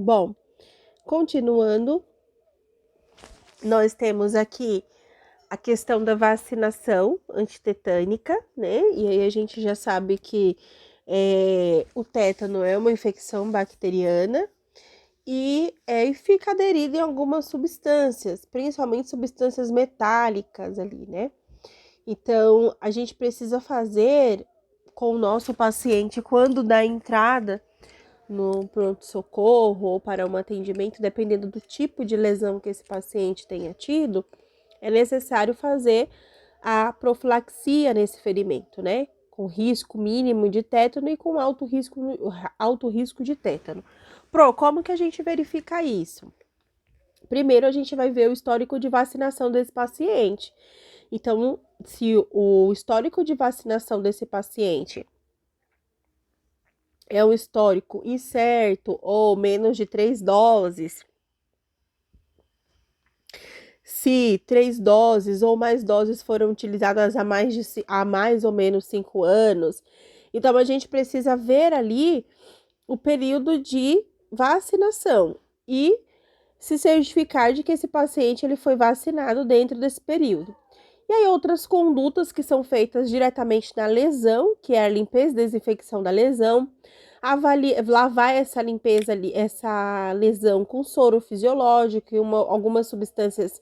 Bom, continuando, nós temos aqui a questão da vacinação antitetânica, né? E aí a gente já sabe que o tétano é uma infecção bacteriana e fica aderido em algumas substâncias, principalmente substâncias metálicas ali, né? Então, a gente precisa fazer com o nosso paciente, quando dá entrada no pronto-socorro ou para um atendimento, dependendo do tipo de lesão que esse paciente tenha tido, é necessário fazer a profilaxia nesse ferimento, né? Com risco mínimo de tétano e com alto risco de tétano. Como que a gente verifica isso? Primeiro, a gente vai ver o histórico de vacinação desse paciente. Então, se o histórico de vacinação desse paciente é um histórico incerto ou menos de 3 doses, se 3 doses ou mais doses foram utilizadas há mais ou menos 5 anos, então a gente precisa ver ali o período de vacinação e se certificar de que esse paciente ele foi vacinado dentro desse período. E aí outras condutas que são feitas diretamente na lesão, que é a limpeza e desinfecção da lesão, lavar essa limpeza ali, essa lesão com soro fisiológico e algumas substâncias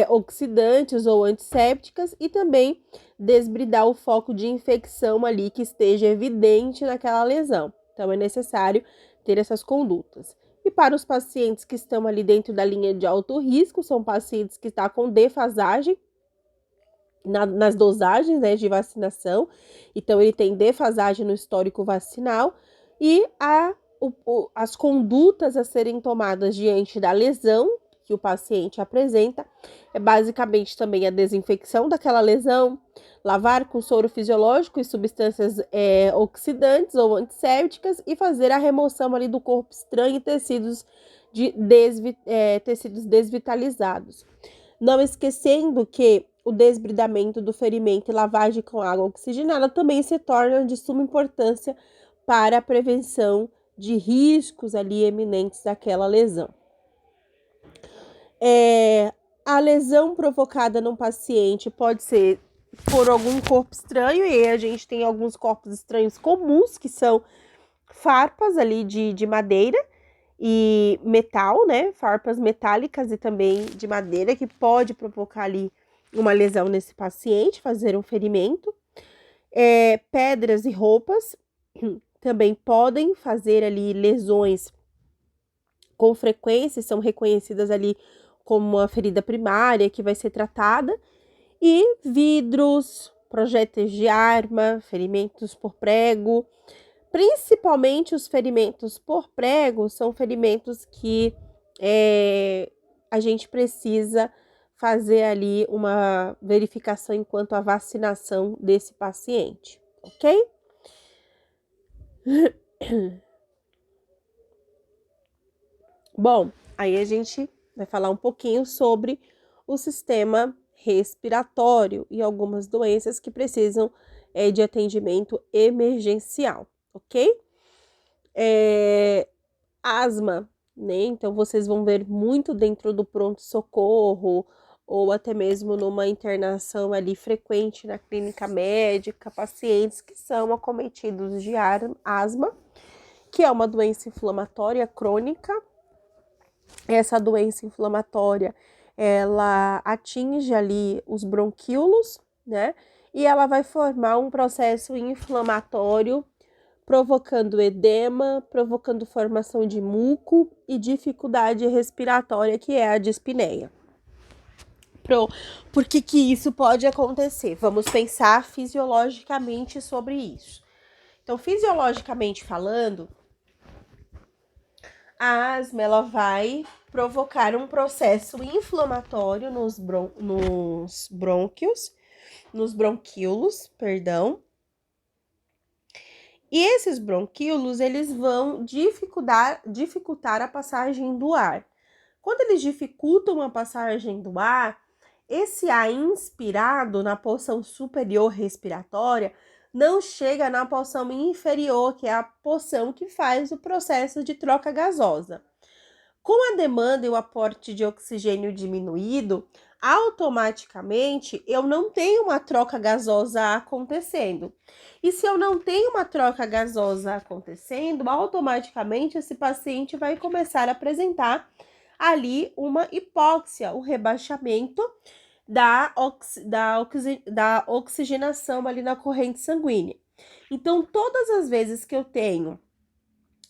oxidantes ou antissépticas e também desbridar o foco de infecção ali que esteja evidente naquela lesão. Então é necessário ter essas condutas. E para os pacientes que estão ali dentro da linha de alto risco, são pacientes que estão com defasagem nas dosagens, né, de vacinação, então ele tem defasagem no histórico vacinal e as condutas a serem tomadas diante da lesão que o paciente apresenta é basicamente também a desinfecção daquela lesão, lavar com soro fisiológico e substâncias oxidantes ou antissépticas e fazer a remoção ali do corpo estranho e tecidos desvitalizados. Não esquecendo que o desbridamento do ferimento e lavagem com água oxigenada também se torna de suma importância para a prevenção de riscos ali eminentes daquela lesão. A lesão provocada num paciente pode ser por algum corpo estranho, e a gente tem alguns corpos estranhos comuns, que são farpas ali de madeira e metal, né? Farpas metálicas e também de madeira, que pode provocar ali uma lesão nesse paciente, fazer um ferimento. Pedras e roupas também podem fazer ali lesões com frequência, são reconhecidas ali como uma ferida primária que vai ser tratada. E vidros, projéteis de arma, ferimentos por prego. Principalmente os ferimentos por prego são ferimentos que a gente precisa fazer ali uma verificação enquanto à vacinação desse paciente, ok? Bom, aí a gente vai falar um pouquinho sobre o sistema respiratório e algumas doenças que precisam de atendimento emergencial, ok? Asma, né? Então vocês vão ver muito dentro do pronto-socorro ou até mesmo numa internação ali frequente na clínica médica, pacientes que são acometidos de asma, que é uma doença inflamatória crônica. Essa doença inflamatória, ela atinge ali os bronquíolos, né? E ela vai formar um processo inflamatório, provocando edema, provocando formação de muco e dificuldade respiratória, que é a dispneia. Por que isso pode acontecer? Vamos pensar fisiologicamente sobre isso. Então, fisiologicamente falando, a asma ela vai provocar um processo inflamatório nos bronquíolos, perdão. E esses bronquíolos, eles vão dificultar a passagem do ar. Quando eles dificultam a passagem do ar, esse ar inspirado na porção superior respiratória não chega na porção inferior, que é a porção que faz o processo de troca gasosa. Com a demanda e o aporte de oxigênio diminuído, automaticamente eu não tenho uma troca gasosa acontecendo. E se eu não tenho uma troca gasosa acontecendo, automaticamente esse paciente vai começar a apresentar ali uma hipóxia, o rebaixamento da oxigenação ali na corrente sanguínea. Então, todas as vezes que eu tenho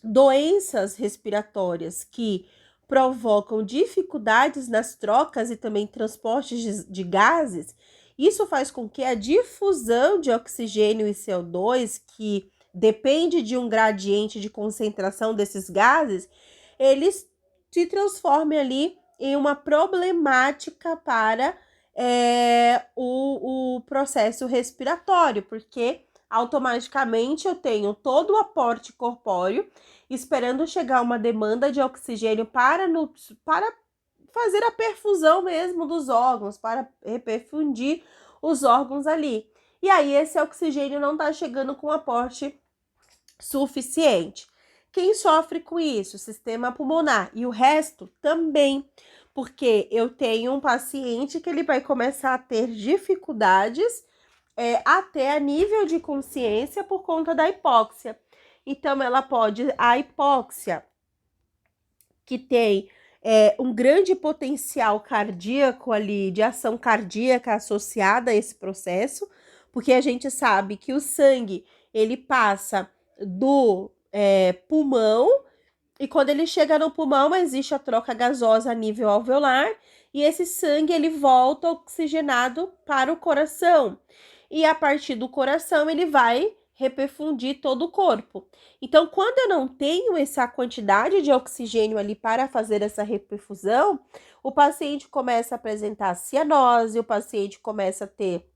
doenças respiratórias que provocam dificuldades nas trocas e também transportes de gases, isso faz com que a difusão de oxigênio e CO2, que depende de um gradiente de concentração desses gases, eles se transformem ali em uma problemática para o processo respiratório, porque automaticamente eu tenho todo o aporte corpóreo esperando chegar uma demanda de oxigênio para fazer a perfusão mesmo dos órgãos, para reperfundir os órgãos ali. E aí esse oxigênio não está chegando com aporte suficiente. Quem sofre com isso? O sistema pulmonar. E o resto também, porque eu tenho um paciente que ele vai começar a ter dificuldades até a nível de consciência por conta da hipóxia. Então, a hipóxia, que tem um grande potencial cardíaco ali, de ação cardíaca associada a esse processo, porque a gente sabe que o sangue, ele passa do pulmão, e quando ele chega no pulmão, existe a troca gasosa a nível alveolar, e esse sangue, ele volta oxigenado para o coração. E a partir do coração, ele vai reperfundir todo o corpo. Então, quando eu não tenho essa quantidade de oxigênio ali para fazer essa reperfusão, o paciente começa a apresentar cianose, o paciente começa a ter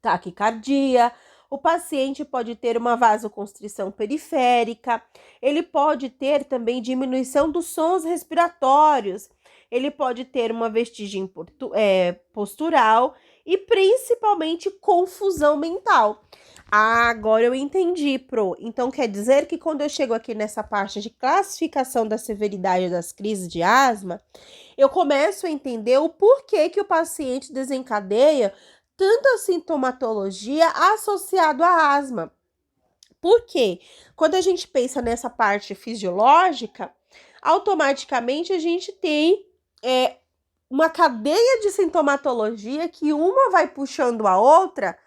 taquicardia, o paciente pode ter uma vasoconstrição periférica, ele pode ter também diminuição dos sons respiratórios, ele pode ter uma vestigem postural e principalmente confusão mental. Agora eu entendi, Pro. Então quer dizer que quando eu chego aqui nessa parte de classificação da severidade das crises de asma, eu começo a entender o porquê que o paciente desencadeia tanta sintomatologia associada à asma. Por quê? Quando a gente pensa nessa parte fisiológica, automaticamente a gente tem uma cadeia de sintomatologia que uma vai puxando a outra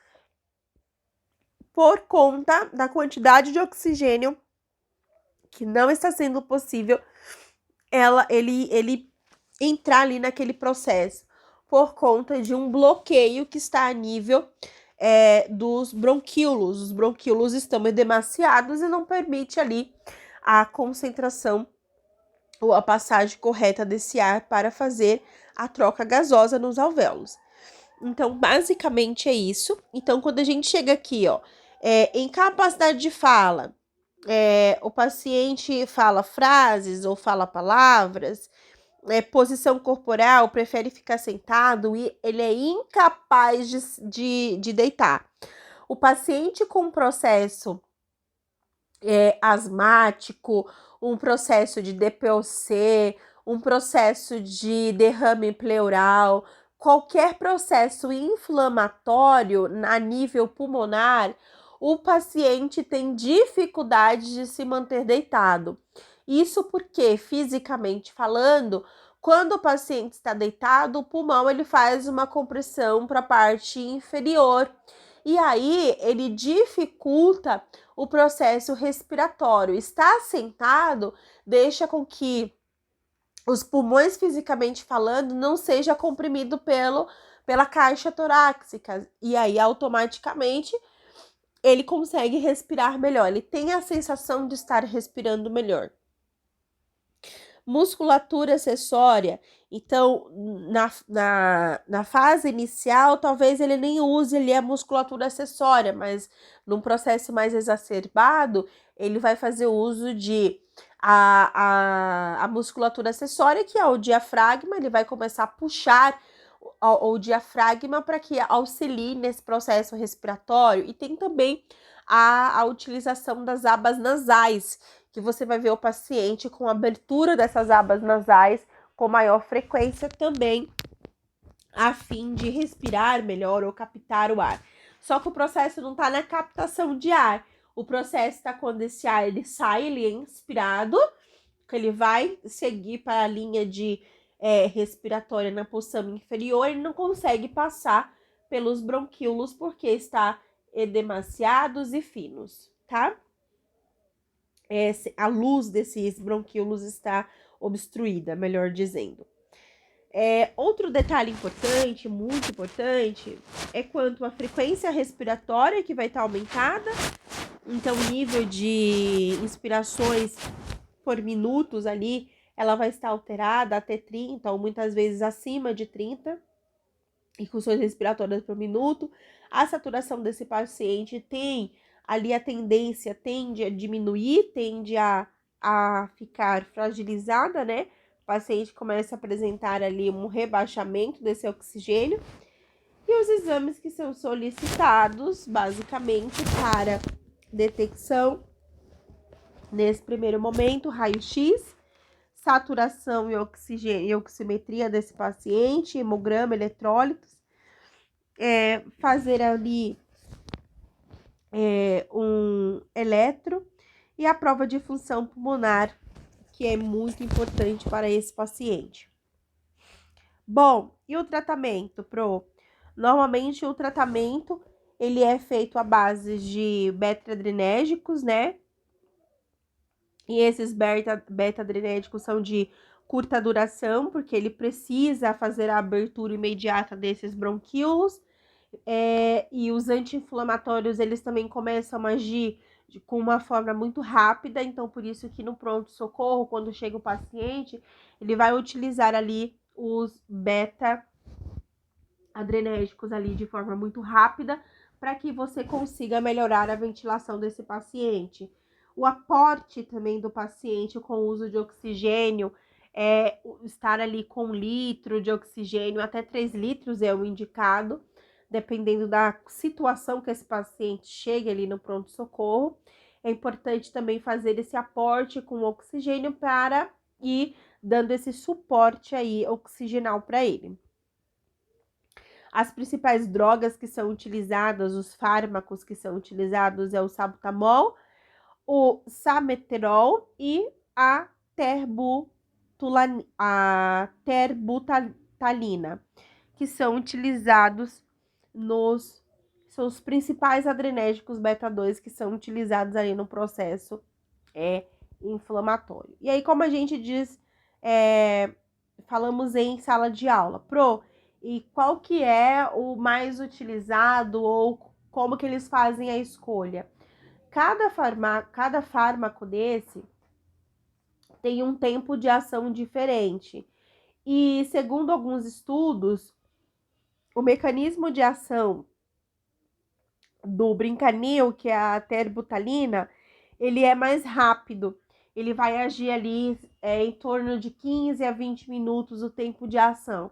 por conta da quantidade de oxigênio que não está sendo possível ele entrar ali naquele processo, por conta de um bloqueio que está a nível dos bronquíolos. Os bronquíolos estão edemaciados e não permite ali a concentração ou a passagem correta desse ar para fazer a troca gasosa nos alvéolos. Então, basicamente é isso. Então, quando a gente chega aqui, ó, incapacidade de fala, o paciente fala frases ou fala palavras, posição corporal, prefere ficar sentado e ele é incapaz de deitar. O paciente com processo asmático, um processo de DPOC, um processo de derrame pleural, qualquer processo inflamatório a nível pulmonar, o paciente tem dificuldade de se manter deitado. Isso porque, fisicamente falando, quando o paciente está deitado, o pulmão ele faz uma compressão para a parte inferior. E aí, ele dificulta o processo respiratório. Estar sentado deixa com que os pulmões, fisicamente falando, não seja comprimido pela caixa torácica. E aí, automaticamente, ele consegue respirar melhor. Ele tem a sensação de estar respirando melhor. Musculatura acessória. Então, na fase inicial, talvez ele nem use ali a musculatura acessória, mas num processo mais exacerbado, ele vai fazer uso de a musculatura acessória, que é o diafragma, ele vai começar a puxar ou diafragma para que auxilie nesse processo respiratório. E tem também a utilização das abas nasais, que você vai ver o paciente com abertura dessas abas nasais com maior frequência também, a fim de respirar melhor ou captar o ar. Só que o processo não está na captação de ar. O processo está quando esse ar ele sai, ele é inspirado, que ele vai seguir para a linha de respiratória na posição inferior, ele não consegue passar pelos bronquíolos porque está edemaciados e finos, tá? A luz desses bronquíolos está obstruída, melhor dizendo. Outro detalhe importante, muito importante, é quanto à frequência respiratória que vai estar aumentada. Então, o nível de inspirações por minutos ali, ela vai estar alterada até 30 ou muitas vezes acima de 30 incursões respiratórias por minuto. A saturação desse paciente tem ali a tendência, tende a diminuir, tende a ficar fragilizada, né? O paciente começa a apresentar ali um rebaixamento desse oxigênio. E os exames que são solicitados, basicamente, para detecção, nesse primeiro momento, raio-x, saturação e oxigênio e oximetria desse paciente, hemograma, eletrólitos, fazer ali um eletro e a prova de função pulmonar, que é muito importante para esse paciente. Bom, e o tratamento, Pro? Normalmente o tratamento ele é feito à base de beta-adrenérgicos, né? E esses beta-adrenérgicos são de curta duração, porque ele precisa fazer a abertura imediata desses bronquíolos. E os anti-inflamatórios, eles também começam a agir com uma forma muito rápida, então por isso que no pronto-socorro, quando chega o paciente, ele vai utilizar ali os beta-adrenérgicos ali de forma muito rápida, para que você consiga melhorar a ventilação desse paciente. O aporte também do paciente com o uso de oxigênio, estar ali com 1 litro de oxigênio, até 3 litros é o indicado, dependendo da situação que esse paciente chegue ali no pronto-socorro. É importante também fazer esse aporte com oxigênio para ir dando esse suporte aí oxigenal para ele. As principais drogas que são utilizadas, os fármacos que são utilizados é o salbutamol, o salmeterol e a terbutalina, que são utilizados são os principais adrenérgicos beta-2 que são utilizados aí no processo inflamatório. E aí, como a gente diz, falamos em sala de aula, Pro, e qual que é o mais utilizado ou como que eles fazem a escolha? Cada fármaco desse tem um tempo de ação diferente. E segundo alguns estudos, o mecanismo de ação do Brincanil, que é a terbutalina, ele é mais rápido. Ele vai agir ali em torno de 15 a 20 minutos o tempo de ação.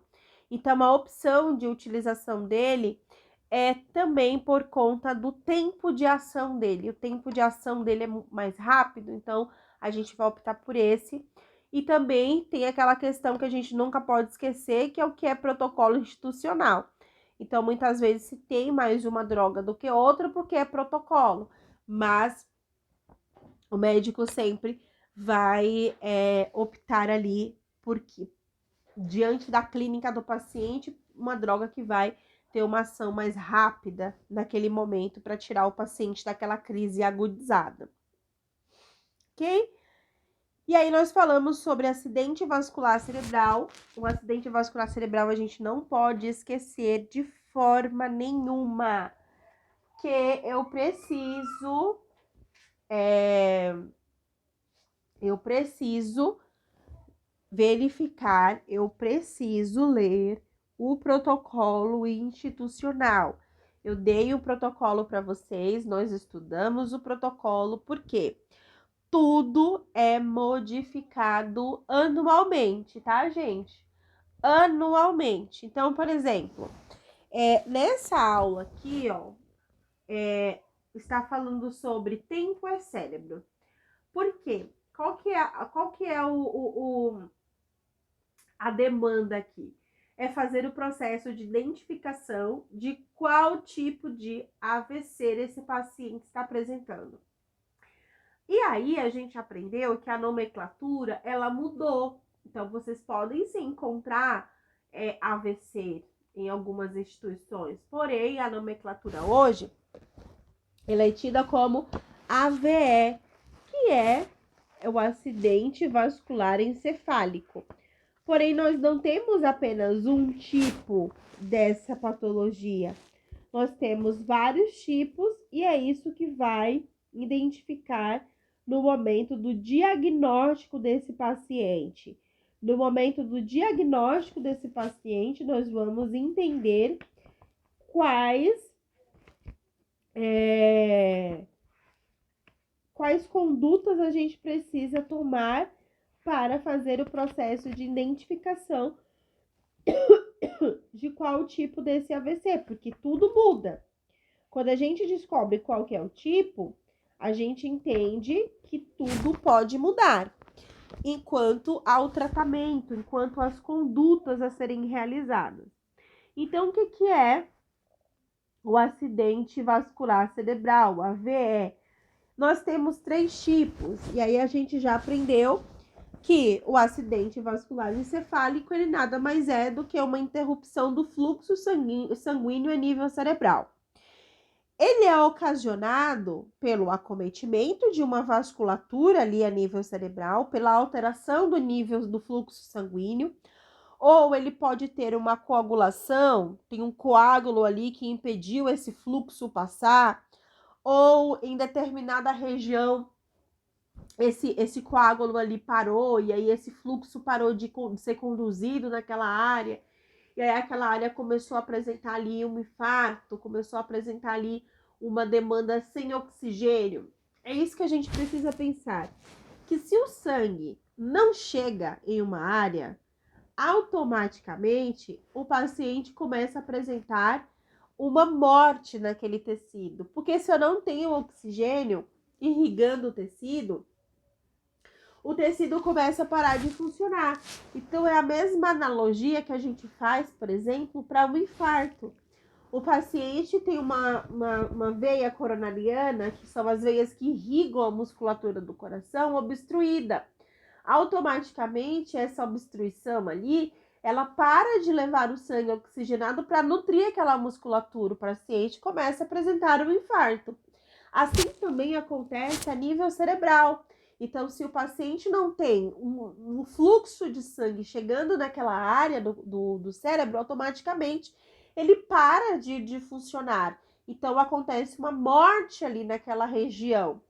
Então, a opção de utilização dele é também por conta do tempo de ação dele. O tempo de ação dele é mais rápido, então a gente vai optar por esse. E também tem aquela questão que a gente nunca pode esquecer, que é o que é protocolo institucional. Então, muitas vezes se tem mais uma droga do que outra, porque é protocolo. Mas o médico sempre vai optar ali, porque diante da clínica do paciente, uma droga que vai ter uma ação mais rápida naquele momento para tirar o paciente daquela crise agudizada. Ok? E aí nós falamos sobre acidente vascular cerebral. O acidente vascular cerebral a gente não pode esquecer de forma nenhuma, que eu preciso verificar, eu preciso ler o protocolo institucional. Eu dei o protocolo para vocês, nós estudamos o protocolo, porque tudo é modificado anualmente, tá, gente? anualmente. Então, por exemplo, nessa aula aqui, ó, está falando sobre tempo é cérebro. Por quê? Qual que é a demanda aqui? É fazer o processo de identificação de qual tipo de AVC esse paciente está apresentando. E aí a gente aprendeu que a nomenclatura, ela mudou. Então, vocês podem sim encontrar AVC em algumas instituições. Porém, a nomenclatura hoje, ela é tida como AVE, que é o acidente vascular encefálico. Porém, nós não temos apenas um tipo dessa patologia. Nós temos vários tipos e é isso que vai identificar no momento do diagnóstico desse paciente. No momento do diagnóstico desse paciente, nós vamos entender quais condutas a gente precisa tomar para fazer o processo de identificação de qual tipo desse AVC, porque tudo muda. Quando a gente descobre qual que é o tipo, a gente entende que tudo pode mudar, enquanto ao tratamento, enquanto às condutas a serem realizadas. Então, o que é o acidente vascular cerebral, AVE? Nós temos 3 tipos, e aí a gente já aprendeu que o acidente vascular encefálico, ele nada mais é do que uma interrupção do fluxo sanguíneo a nível cerebral. Ele é ocasionado pelo acometimento de uma vasculatura ali a nível cerebral, pela alteração do nível do fluxo sanguíneo, ou ele pode ter uma coagulação, tem um coágulo ali que impediu esse fluxo passar, ou em determinada região esse coágulo ali parou e aí esse fluxo parou de ser conduzido naquela área. E aí aquela área começou a apresentar ali um infarto, começou a apresentar ali uma demanda sem oxigênio. É isso que a gente precisa pensar. Que se o sangue não chega em uma área, automaticamente o paciente começa a apresentar uma morte naquele tecido. Porque se eu não tenho oxigênio irrigando o tecido começa a parar de funcionar. Então, é a mesma analogia que a gente faz, por exemplo, para um infarto. O paciente tem uma veia coronariana, que são as veias que irrigam a musculatura do coração, obstruída. Automaticamente, essa obstruição ali, ela para de levar o sangue oxigenado para nutrir aquela musculatura. O paciente começa a apresentar um infarto. Assim também acontece a nível cerebral. Então, se o paciente não tem um fluxo de sangue chegando naquela área do cérebro, automaticamente ele para de funcionar. Então, acontece uma morte ali naquela região.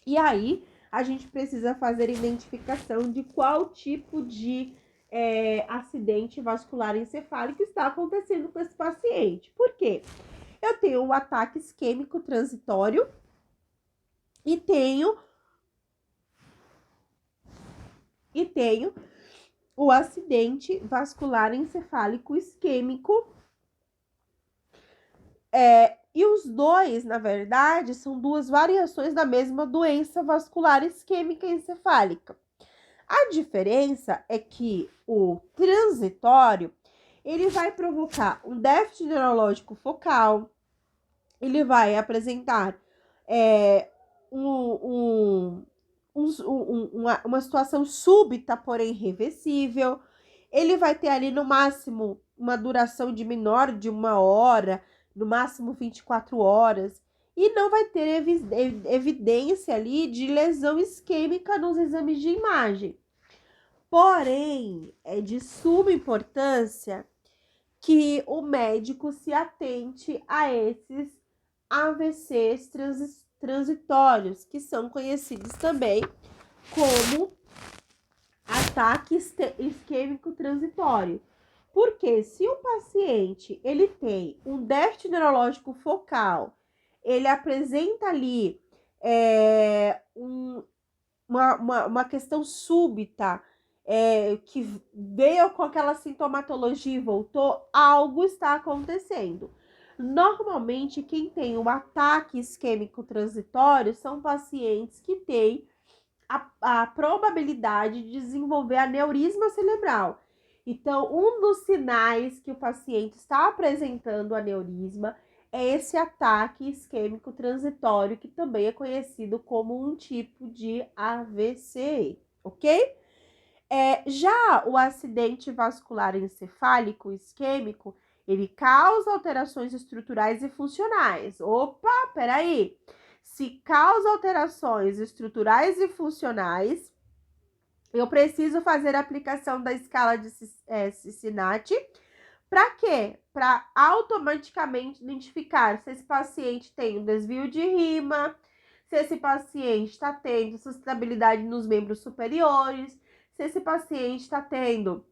E aí, a gente precisa fazer identificação de qual tipo de acidente vascular encefálico está acontecendo com esse paciente. Por quê? Eu tenho o ataque isquêmico transitório e tenho o acidente vascular encefálico isquêmico. E os dois, na verdade, são duas variações da mesma doença vascular isquêmica encefálica. A diferença é que o transitório, ele vai provocar um déficit neurológico focal, ele vai apresentar uma situação súbita, porém reversível. Ele vai ter ali no máximo uma duração de menor de 1 hora, no máximo 24 horas. E não vai ter evidência ali de lesão isquêmica nos exames de imagem. Porém, é de suma importância que o médico se atente a esses AVCs transitórios, que são conhecidos também como ataque isquêmico transitório. Porque se o paciente ele tem um déficit neurológico focal, ele apresenta ali uma questão súbita que veio com aquela sintomatologia e voltou, algo está acontecendo. Normalmente, quem tem um ataque isquêmico transitório são pacientes que têm a probabilidade de desenvolver aneurisma cerebral. Então, um dos sinais que o paciente está apresentando aneurisma é esse ataque isquêmico transitório, que também é conhecido como um tipo de AVC, ok? Já o acidente vascular encefálico isquêmico, ele causa alterações estruturais e funcionais. Opa, peraí! Se causa alterações estruturais e funcionais, eu preciso fazer a aplicação da escala de Cincinnati. Para quê? Para automaticamente identificar se esse paciente tem um desvio de rima, se esse paciente está tendo sustentabilidade nos membros superiores, se esse paciente está tendo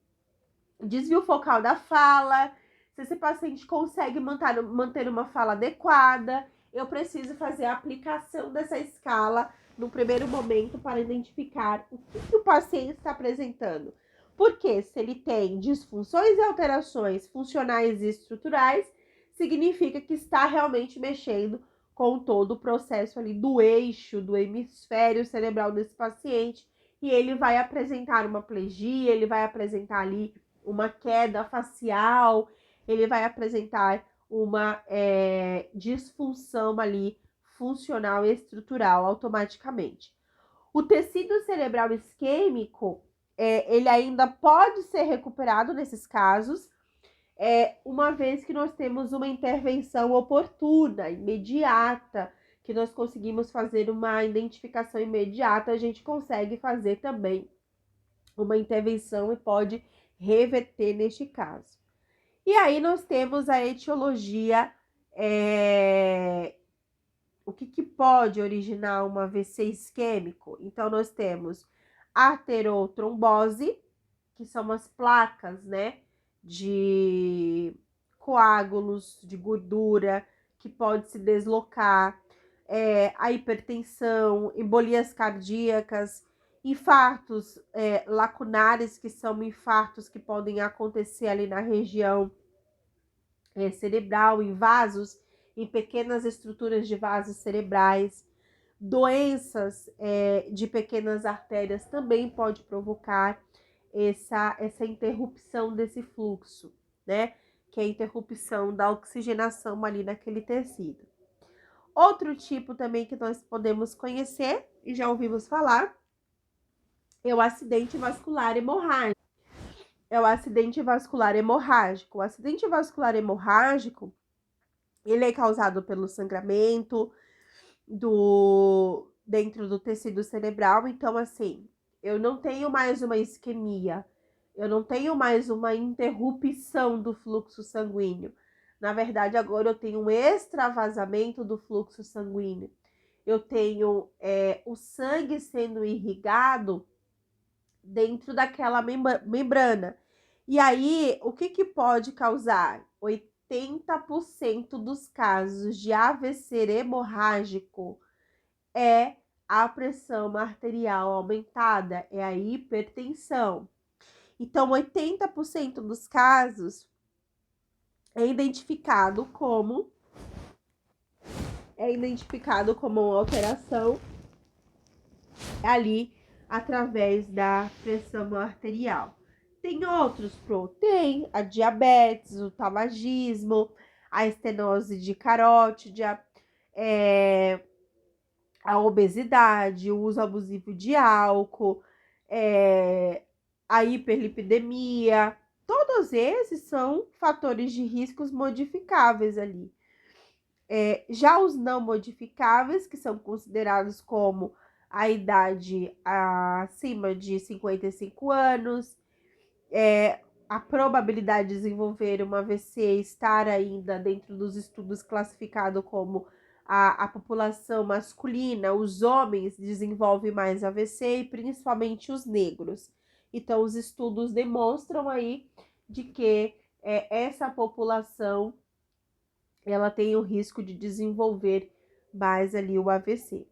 desvio focal da fala, se esse paciente consegue manter uma fala adequada. Eu preciso fazer a aplicação dessa escala no primeiro momento para identificar o que o paciente está apresentando. Porque se ele tem disfunções e alterações funcionais e estruturais, significa que está realmente mexendo com todo o processo ali do eixo, do hemisfério cerebral desse paciente, e ele vai apresentar uma plegia, ele vai apresentar ali uma queda facial, ele vai apresentar uma disfunção ali funcional e estrutural automaticamente. O tecido cerebral isquêmico, ele ainda pode ser recuperado nesses casos, uma vez que nós temos uma intervenção oportuna, imediata, que nós conseguimos fazer uma identificação imediata, a gente consegue fazer também uma intervenção e pode reverter neste caso. E aí nós temos a etiologia, o que pode originar um AVC isquêmico? Então, nós temos aterotrombose, que são as placas, né, de coágulos, de gordura, que pode se deslocar, a hipertensão, embolias cardíacas, infartos lacunares, que são infartos que podem acontecer ali na região cerebral, em vasos, em pequenas estruturas de vasos cerebrais. Doenças de pequenas artérias também pode provocar essa interrupção desse fluxo, né? Que é a interrupção da oxigenação ali naquele tecido. Outro tipo também que nós podemos conhecer e já ouvimos falar é o acidente vascular hemorrágico. O acidente vascular hemorrágico, ele é causado pelo sangramento dentro do tecido cerebral. Então, assim, eu não tenho mais uma isquemia, eu não tenho mais uma interrupção do fluxo sanguíneo. Na verdade, agora eu tenho um extravasamento do fluxo sanguíneo. Eu tenho o sangue sendo irrigado dentro daquela membrana. E aí, o que pode causar? 80% dos casos de AVC hemorrágico é a pressão arterial aumentada, é a hipertensão. Então, 80% dos casos é identificado como uma alteração ali através da pressão arterial. Tem outros, tem a diabetes, o tabagismo, a estenose de carótide, a obesidade, o uso abusivo de álcool, a hiperlipidemia. Todos esses são fatores de riscos modificáveis ali. Já os não modificáveis, que são considerados como a idade acima de 55 anos, a probabilidade de desenvolver uma AVC estar ainda dentro dos estudos classificado como a população masculina, os homens desenvolvem mais AVC e principalmente os negros. Então, os estudos demonstram aí de que essa população ela tem o risco de desenvolver mais ali o AVC.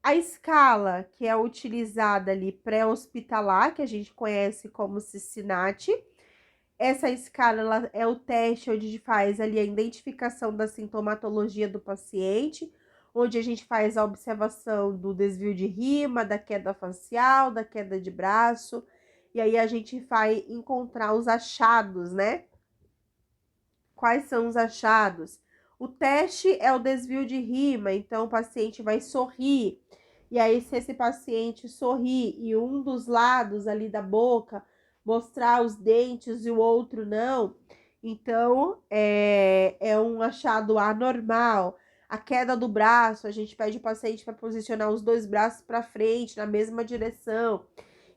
A escala que é utilizada ali pré-hospitalar, que a gente conhece como Cincinnati. Essa escala ela é o teste onde a gente faz ali a identificação da sintomatologia do paciente, onde a gente faz a observação do desvio de rima, da queda facial, da queda de braço, e aí a gente vai encontrar os achados, né? Quais são os achados? O teste é o desvio de rima, então o paciente vai sorrir. E aí, se esse paciente sorrir e um dos lados ali da boca mostrar os dentes e o outro não, então é um achado anormal. A queda do braço, a gente pede o paciente para posicionar os dois braços para frente, na mesma direção.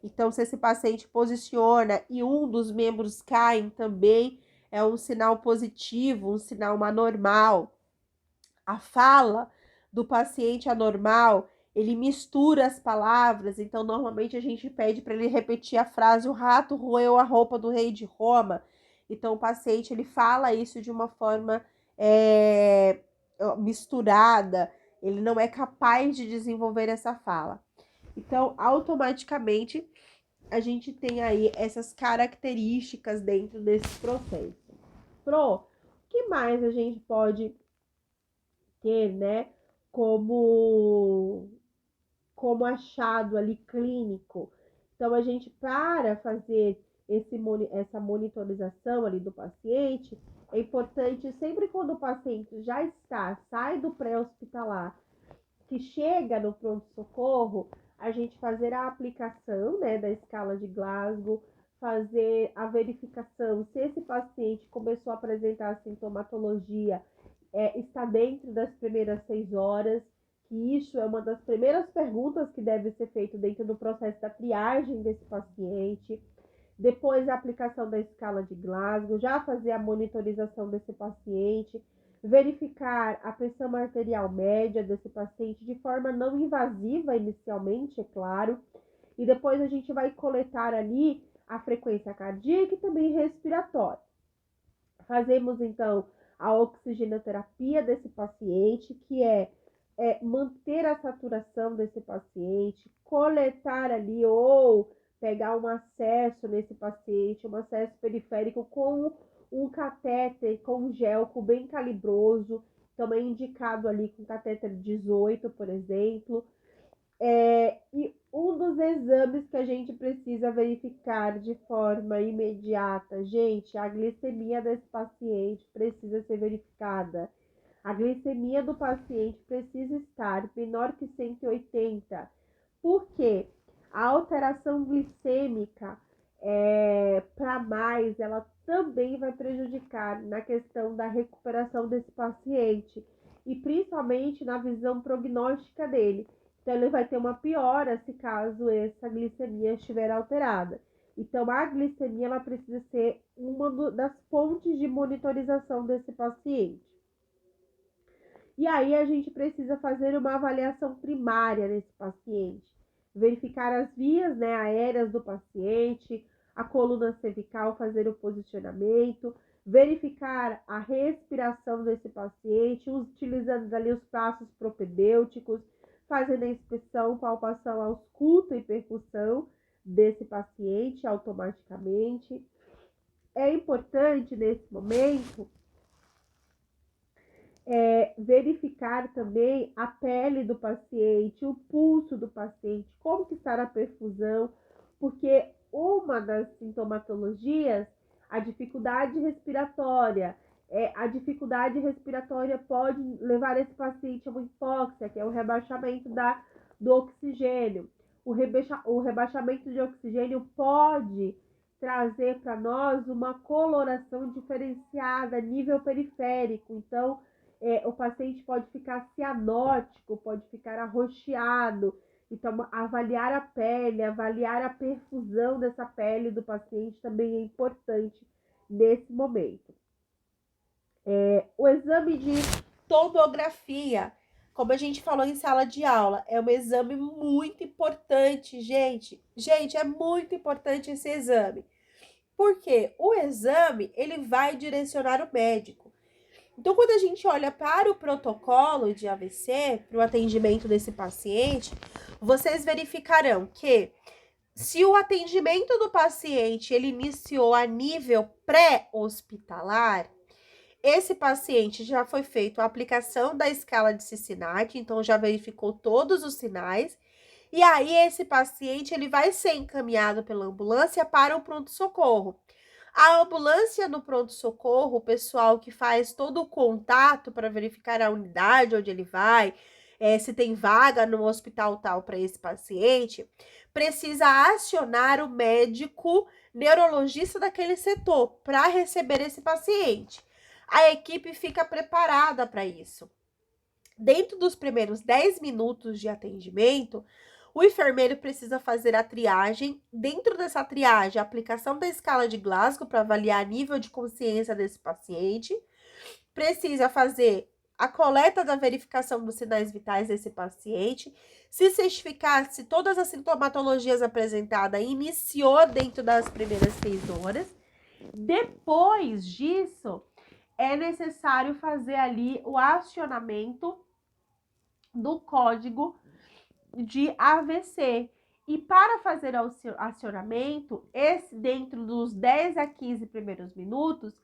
Então, se esse paciente posiciona e um dos membros cai também, é um sinal positivo, um sinal anormal. A fala do paciente anormal, ele mistura as palavras, então normalmente a gente pede para ele repetir a frase: o rato roeu a roupa do rei de Roma. Então o paciente ele fala isso de uma forma misturada, ele não é capaz de desenvolver essa fala. Então, automaticamente, a gente tem aí essas características dentro desse processo. O que mais a gente pode ter, né, como, como achado ali clínico? Então, a gente, para fazer essa monitorização ali do paciente, é importante sempre quando o paciente já sai do pré-hospitalar, que chega no pronto-socorro, a gente fazer a aplicação, né, da escala de Glasgow, fazer a verificação se esse paciente começou a apresentar sintomatologia, está dentro das primeiras 6 horas, que isso é uma das primeiras perguntas que deve ser feito dentro do processo da triagem desse paciente. Depois a aplicação da escala de Glasgow, já fazer a monitorização desse paciente, verificar a pressão arterial média desse paciente de forma não invasiva inicialmente, é claro, e depois a gente vai coletar ali a frequência cardíaca e também respiratória. Fazemos então a oxigenoterapia desse paciente, que é manter a saturação desse paciente, coletar ali ou pegar um acesso nesse paciente, um acesso periférico com um catéter com gel bem calibroso, também indicado ali com catéter 18, por exemplo. E um dos exames que a gente precisa verificar de forma imediata, gente, a glicemia desse paciente precisa ser verificada. A glicemia do paciente precisa estar menor que 180. Por quê? A alteração glicêmica para mais, ela também vai prejudicar na questão da recuperação desse paciente e principalmente na visão prognóstica dele. Então, ele vai ter uma piora se caso essa glicemia estiver alterada. Então, a glicemia ela precisa ser uma das fontes de monitorização desse paciente. E aí, a gente precisa fazer uma avaliação primária nesse paciente. Verificar as vias, né, aéreas do paciente, a coluna cervical, fazer o posicionamento, verificar a respiração desse paciente, utilizando ali os passos propedêuticos, fazendo a inspeção, palpação ausculto e percussão desse paciente automaticamente. É importante nesse momento verificar também a pele do paciente, o pulso do paciente, como que está a perfusão, porque uma das sintomatologias, a dificuldade respiratória, a dificuldade respiratória pode levar esse paciente a uma hipóxia, que é o rebaixamento do oxigênio. O rebaixamento de oxigênio pode trazer para nós uma coloração diferenciada a nível periférico. Então, o paciente pode ficar cianótico, pode ficar arroxeado. Então, avaliar a pele, avaliar a perfusão dessa pele do paciente também é importante nesse momento. O exame de tomografia, como a gente falou em sala de aula, é um exame muito importante, gente. Gente, é muito importante esse exame. Porque o exame, ele vai direcionar o médico. Então, quando a gente olha para o protocolo de AVC, para o atendimento desse paciente, vocês verificarão que se o atendimento do paciente ele iniciou a nível pré-hospitalar, esse paciente já foi feito a aplicação da escala de Cincinnati, então já verificou todos os sinais, e aí esse paciente ele vai ser encaminhado pela ambulância para o pronto-socorro. A ambulância no pronto-socorro, o pessoal que faz todo o contato para verificar a unidade onde ele vai, se tem vaga no hospital tal para esse paciente, precisa acionar o médico neurologista daquele setor para receber esse paciente. A equipe fica preparada para isso. Dentro dos primeiros 10 minutos de atendimento, o enfermeiro precisa fazer a triagem. Dentro dessa triagem, a aplicação da escala de Glasgow para avaliar nível de consciência desse paciente. Precisa fazer a coleta da verificação dos sinais vitais desse paciente, se certificar se todas as sintomatologias apresentadas iniciou dentro das primeiras 6 horas. Depois disso, é necessário fazer ali o acionamento do código de AVC. E para fazer o acionamento, dentro dos 10 a 15 primeiros minutos,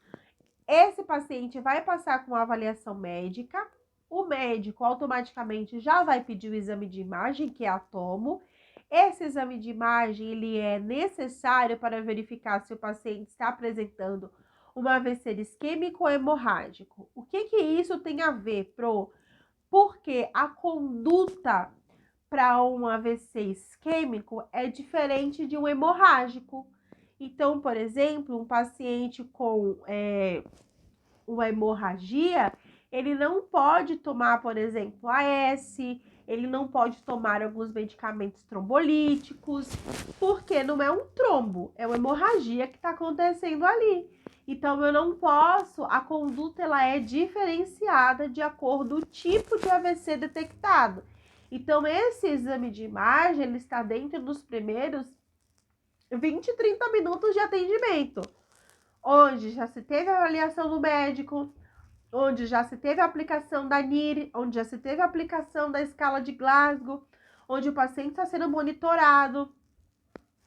esse paciente vai passar com uma avaliação médica, o médico automaticamente já vai pedir o exame de imagem, que é a tomo. Esse exame de imagem, ele é necessário para verificar se o paciente está apresentando um AVC isquêmico ou hemorrágico. O que isso tem a ver, Pro? Porque a conduta para um AVC isquêmico é diferente de um hemorrágico. Então, por exemplo, um paciente com uma hemorragia, ele não pode tomar, por exemplo, AS, ele não pode tomar alguns medicamentos trombolíticos, porque não é um trombo, é uma hemorragia que está acontecendo ali. Então, eu não posso, a conduta ela é diferenciada de acordo com o tipo de AVC detectado. Então, esse exame de imagem, ele está dentro dos primeiros 20, 30 minutos de atendimento, onde já se teve a avaliação do médico, onde já se teve a aplicação da NIR, onde já se teve a aplicação da escala de Glasgow, onde o paciente está sendo monitorado.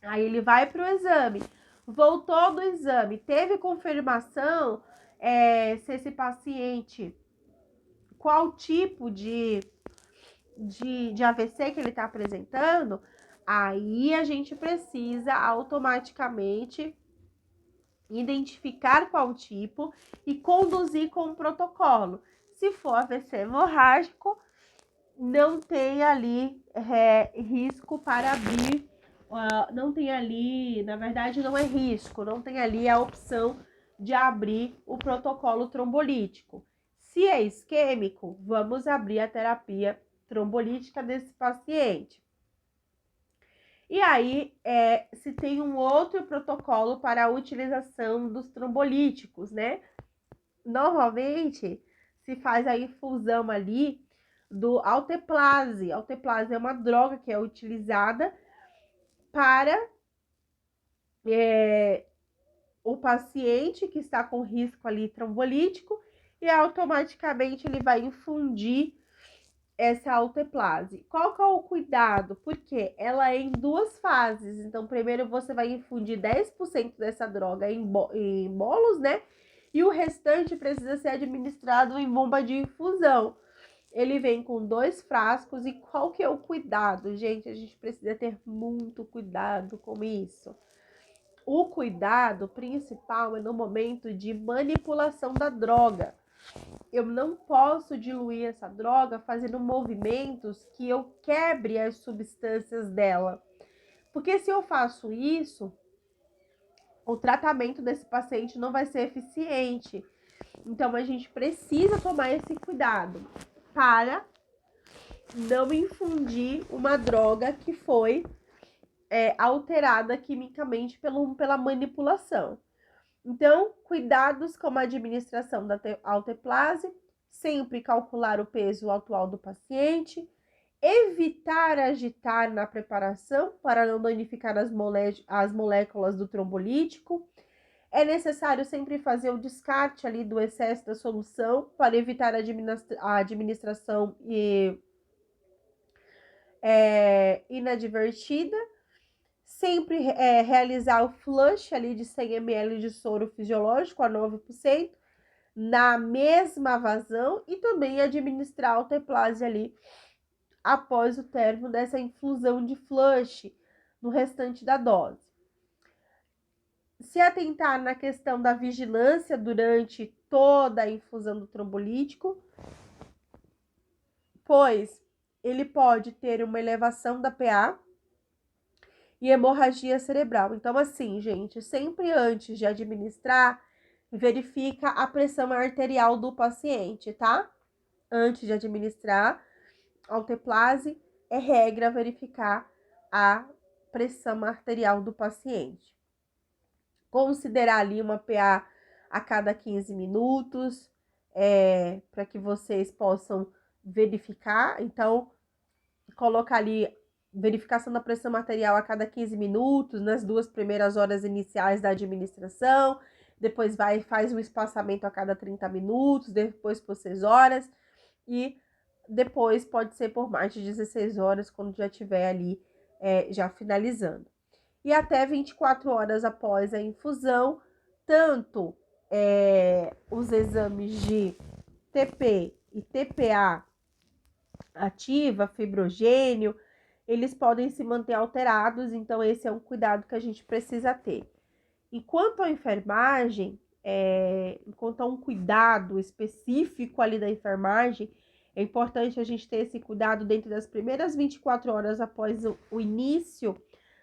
Aí ele vai para o exame, voltou do exame, teve confirmação se esse paciente, qual tipo de AVC que ele está apresentando, aí a gente precisa automaticamente identificar qual tipo e conduzir com o protocolo. Se for AVC hemorrágico, não tem ali risco para abrir, não tem ali, na verdade não é risco, não tem ali a opção de abrir o protocolo trombolítico. Se é isquêmico, vamos abrir a terapia trombolítica desse paciente. E aí, se tem um outro protocolo para a utilização dos trombolíticos, né? Normalmente, se faz a infusão ali do alteplase. Alteplase é uma droga que é utilizada para o paciente que está com risco ali trombolítico e automaticamente ele vai infundir essa alteplase. Qual que é o cuidado? Porque ela é em 2 fases. Então, primeiro você vai infundir 10% dessa droga em bolos, né? E o restante precisa ser administrado em bomba de infusão. Ele vem com 2 frascos. E qual que é o cuidado, gente? A gente precisa ter muito cuidado com isso. O cuidado principal é no momento de manipulação da droga. Eu não posso diluir essa droga fazendo movimentos que eu quebre as substâncias dela. Porque se eu faço isso, o tratamento desse paciente não vai ser eficiente. Então, a gente precisa tomar esse cuidado para não infundir uma droga que foi alterada quimicamente pela manipulação. Então, cuidados como a administração da alteplase, sempre calcular o peso atual do paciente, evitar agitar na preparação para não danificar as moléculas do trombolítico, É necessário sempre fazer o descarte ali do excesso da solução para evitar a administração inadvertida. Sempre realizar o flush ali de 100 ml de soro fisiológico a 9% na mesma vazão e também administrar o Teplase ali após o término dessa infusão de flush no restante da dose. Se atentar na questão da vigilância durante toda a infusão do trombolítico, pois ele pode ter uma elevação da PA e hemorragia cerebral. Então, assim, gente, sempre antes de administrar, verifica a pressão arterial do paciente, tá? Antes de administrar Alteplase, é regra verificar a pressão arterial do paciente. Considerar ali uma PA a cada 15 minutos, para que vocês possam verificar. Então, colocar ali verificação da pressão arterial a cada 15 minutos, nas 2 primeiras horas iniciais da administração, depois faz um espaçamento a cada 30 minutos, depois por 6 horas, e depois pode ser por mais de 16 horas, quando já estiver ali já finalizando. E até 24 horas após a infusão, tanto os exames de TP e TPA ativa, fibrogênio, eles podem se manter alterados, então esse é um cuidado que a gente precisa ter. Enquanto a enfermagem, enquanto a um cuidado específico ali da enfermagem, é importante a gente ter esse cuidado dentro das primeiras 24 horas após o início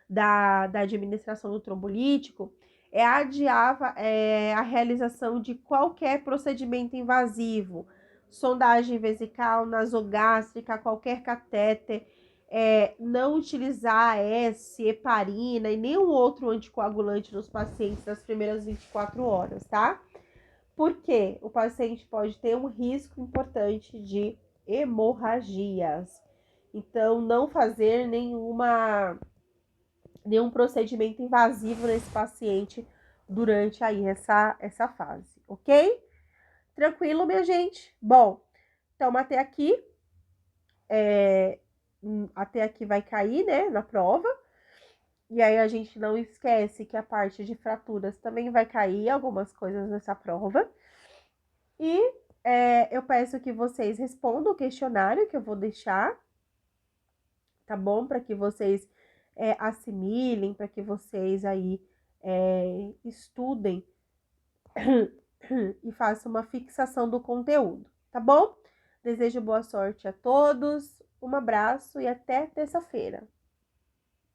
da administração do trombolítico, adiar a realização de qualquer procedimento invasivo, sondagem vesical, nasogástrica, qualquer catéter, não utilizar AS, heparina e nenhum outro anticoagulante nos pacientes nas primeiras 24 horas, tá? Porque o paciente pode ter um risco importante de hemorragias. Então, não fazer nenhum procedimento invasivo nesse paciente durante aí essa fase, ok? Tranquilo, minha gente? Bom, então até aqui vai cair, né, na prova. E aí a gente não esquece que a parte de fraturas também vai cair algumas coisas nessa prova. E eu peço que vocês respondam o questionário que eu vou deixar, tá bom? Para que vocês assimilem, para que vocês aí estudem e façam uma fixação do conteúdo, tá bom? Desejo boa sorte a todos, um abraço e até terça-feira.